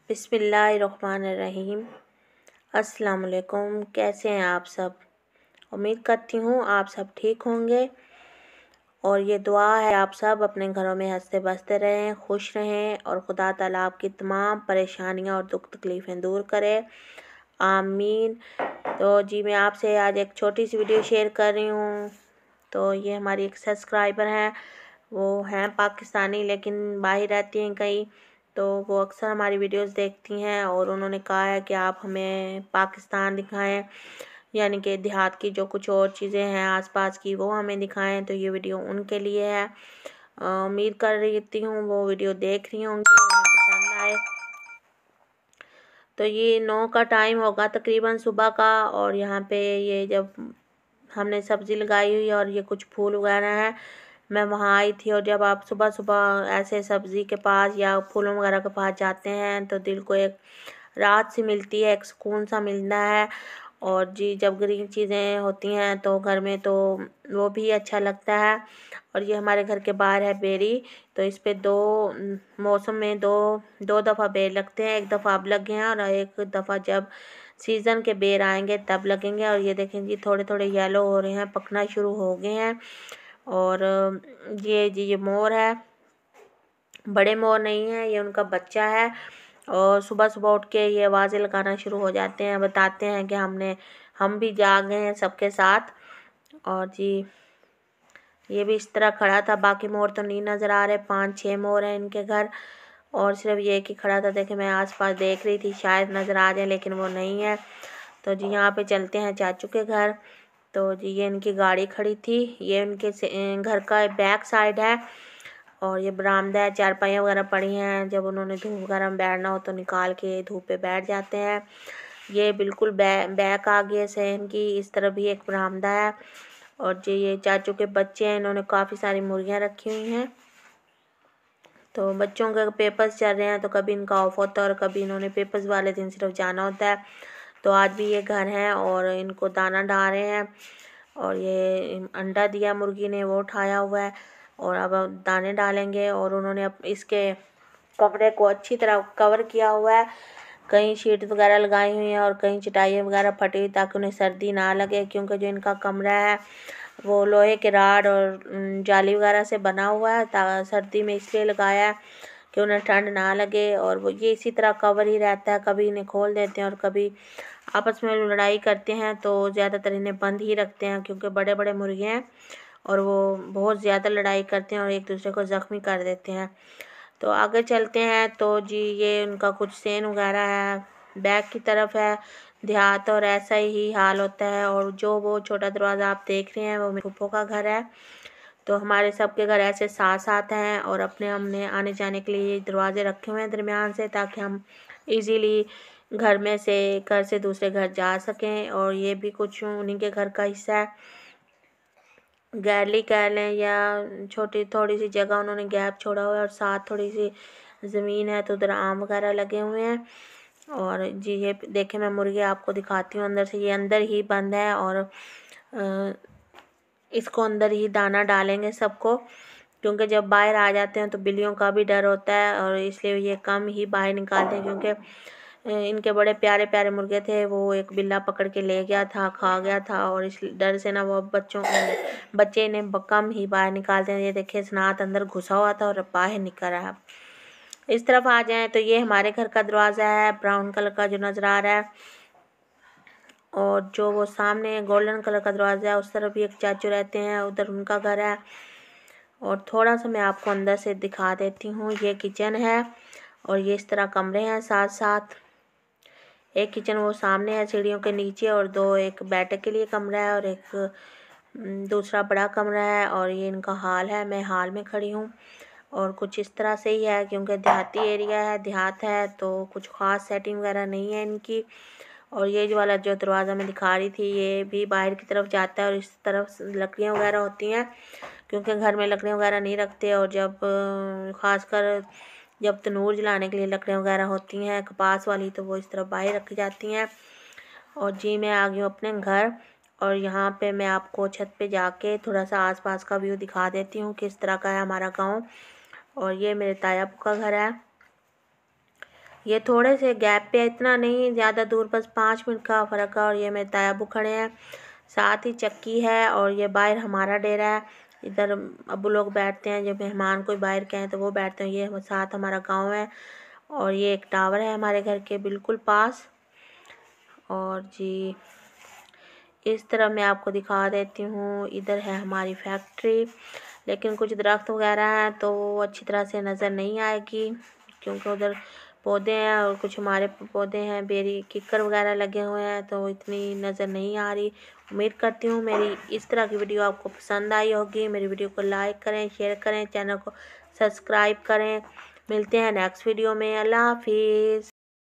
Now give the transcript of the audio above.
बिस्मिल्लाहिर्रहमानिर्रहीम। अस्सलाम वालेकुम। कैसे हैं आप सब? उम्मीद करती हूँ आप सब ठीक होंगे और ये दुआ है आप सब अपने घरों में हंसते बसते रहें, खुश रहें और खुदा ताला आपकी तमाम परेशानियाँ और दुख तकलीफ़ें दूर करे, आमीन। तो जी मैं आपसे आज एक छोटी सी वीडियो शेयर कर रही हूँ। तो ये हमारी एक सब्सक्राइबर हैं, वो हैं पाकिस्तानी लेकिन बाहर रहती हैं कहीं, तो वो अक्सर हमारी वीडियोस देखती हैं और उन्होंने कहा है कि आप हमें पाकिस्तान दिखाएं, यानी कि देहात की जो कुछ और चीज़ें हैं आसपास की वो हमें दिखाएं। तो ये वीडियो उनके लिए है। उम्मीद कर रही हूँ वो वीडियो देख रही होंगी और उन्हें पसंद आए। तो ये 9 का टाइम होगा तकरीबन सुबह का, और यहाँ पे ये जब हमने सब्ज़ी लगाई हुई है और ये कुछ फूल वगैरह हैं, मैं वहाँ आई थी। और जब आप सुबह सुबह ऐसे सब्ज़ी के पास या फूलों वगैरह के पास जाते हैं तो दिल को एक राहत सी मिलती है, एक सुकून सा मिलता है। और जी जब ग्रीन चीज़ें होती हैं तो घर में तो वो भी अच्छा लगता है। और ये हमारे घर के बाहर है बेरी, तो इस पे दो मौसम में दो दो दफ़ा बेर लगते हैं। एक दफ़ा अब लगे हैं और एक दफ़ा जब सीज़न के बेर आएंगे तब लगेंगे। और ये देखें जी थोड़े थोड़े येलो हो रहे हैं, पकना शुरू हो गए हैं। और ये मोर है, बड़े मोर नहीं है, ये उनका बच्चा है। और सुबह सुबह उठ के ये आवाज़ें लगाना शुरू हो जाते हैं, बताते हैं कि हम भी जाग गए हैं सबके साथ। और जी ये भी इस तरह खड़ा था, बाकी मोर तो नहीं नज़र आ रहे। 5-6 मोर हैं इनके घर और सिर्फ ये एक ही खड़ा था। देखे मैं आसपास देख रही थी शायद नज़र आ जाए, लेकिन वो नहीं है। तो जी यहाँ पे चलते हैं चाचू के घर। तो जी ये इनकी गाड़ी खड़ी थी, ये उनके घर का बैक साइड है और ये बरामदा है, चारपाइयाँ वगैरह पड़ी हैं। जब उन्होंने धूप वगैरह में बैठना हो तो निकाल के धूप पे बैठ जाते हैं। ये बिल्कुल बैक आगे से इनकी इस तरफ भी एक बरामदा है। और जी ये चाचू के बच्चे हैं, इन्होंने काफ़ी सारी मुर्गियाँ रखी हुई हैं। तो बच्चों के पेपर्स चल रहे हैं तो कभी इनका ऑफ होता है और कभी इन्होंने पेपर्स वाले दिन सिर्फ जाना होता है। तो आज भी ये घर हैं और इनको दाना डाल रहे हैं। और ये अंडा दिया मुर्गी ने, वो उठाया हुआ है और अब दाने डालेंगे। और उन्होंने इसके कमरे को अच्छी तरह कवर किया हुआ है, कहीं शीट वगैरह लगाई हुई हैं और कहीं चटाइयाँ वगैरह फटी हुई ताकि उन्हें सर्दी ना लगे, क्योंकि जो इनका कमरा है वो लोहे के राड और जाली वगैरह से बना हुआ है। सर्दी में इसलिए लगाया है कि उन्हें ठंड ना लगे। और वो ये इसी तरह कवर ही रहता है, कभी इन्हें खोल देते हैं और कभी आपस में लड़ाई करते हैं। तो ज़्यादातर इन्हें बंद ही रखते हैं क्योंकि बड़े बड़े मुर्गे हैं और वो बहुत ज़्यादा लड़ाई करते हैं और एक दूसरे को ज़ख्मी कर देते हैं। तो आगे चलते हैं। तो जी ये उनका कुछ सेन वगैरह है, बैक की तरफ है देहात, और ऐसा ही हाल होता है। और जो वो छोटा दरवाज़ा आप देख रहे हैं वो मेरे फूफो का घर है। तो हमारे सबके घर ऐसे साथ साथ हैं और हमने आने जाने के लिए दरवाजे रखे हुए हैं दरमियान से, ताकि हम इजीली घर से दूसरे घर जा सकें। और ये भी कुछ उन्हीं के घर का हिस्सा है, गैलरी कह लें या छोटी थोड़ी सी जगह उन्होंने गैप छोड़ा हुआ है और साथ थोड़ी सी ज़मीन है, तो उधर आम वगैरह लगे हुए हैं। और जी ये देखें मैं मुर्गी आपको दिखाती हूँ अंदर से, ये अंदर ही बंद है और इसको अंदर ही दाना डालेंगे सबको, क्योंकि जब बाहर आ जाते हैं तो बिल्लियों का भी डर होता है और इसलिए ये कम ही बाहर निकालते हैं। क्योंकि इनके बड़े प्यारे प्यारे मुर्गे थे, वो एक बिल्ला पकड़ के ले गया था, खा गया था, और इस डर से ना वो बच्चे इन्हें कम ही बाहर निकालते हैं। ये देखिए सनात अंदर घुसा हुआ था और बाहर निकल रहा है। इस तरफ आ जाएं तो ये हमारे घर का दरवाज़ा है, ब्राउन कलर का जो नज़र आ रहा है। और जो वो सामने गोल्डन कलर का दरवाज़ा है उस तरफ भी एक चाचू रहते हैं, उधर उनका घर है। और थोड़ा सा मैं आपको अंदर से दिखा देती हूँ, ये किचन है और ये इस तरह कमरे हैं साथ साथ। एक किचन वो सामने है सीढ़ियों के नीचे, और दो एक बैठक के लिए कमरा है और एक दूसरा बड़ा कमरा है। और ये इनका हाल है, मैं हाल में खड़ी हूँ। और कुछ इस तरह से ही है क्योंकि देहाती एरिया है, देहात है, तो कुछ ख़ास सेटिंग वगैरह नहीं है इनकी। और ये जो वाला जो दरवाज़ा मैं दिखा रही थी ये भी बाहर की तरफ जाता है और इस तरफ लकड़ियाँ वगैरह होती हैं, क्योंकि घर में लकड़ियाँ वगैरह नहीं रखते। और जब ख़ासकर जब तनूर जलाने के लिए लकड़ियाँ वगैरह होती हैं कपास वाली, तो वो इस तरफ बाहर रखी जाती हैं। और जी मैं आ गई हूँ अपने घर, और यहाँ पे मैं आपको छत पे जाके थोड़ा सा आसपास का व्यू दिखा देती हूँ किस तरह का है हमारा गांव। और ये मेरे ताया का घर है। ये थोड़े से गैप पे, इतना नहीं ज़्यादा दूर, बस 5 मिनट का फ़र्क है। और ये मेरे ताया अबू खड़े हैं, साथ ही चक्की है और ये बाहर हमारा डेरा है। इधर अबू लोग बैठते हैं, जब मेहमान कोई बाहर के हैं तो वो बैठते हैं। ये साथ हमारा गांव है और ये एक टावर है हमारे घर के बिल्कुल पास। और जी इस तरह मैं आपको दिखा देती हूँ। इधर है हमारी फैक्ट्री, लेकिन कुछ दरख्त वगैरह हैं तो वो अच्छी तरह से नज़र नहीं आएगी, क्योंकि उधर पौधे हैं और कुछ हमारे पौधे हैं, बेरी किक्कर वगैरह लगे हुए हैं, तो इतनी नज़र नहीं आ रही। उम्मीद करती हूँ मेरी इस तरह की वीडियो आपको पसंद आई होगी। मेरी वीडियो को लाइक करें, शेयर करें, चैनल को सब्सक्राइब करें। मिलते हैं नेक्स्ट वीडियो में। अल्लाह हाफिज़।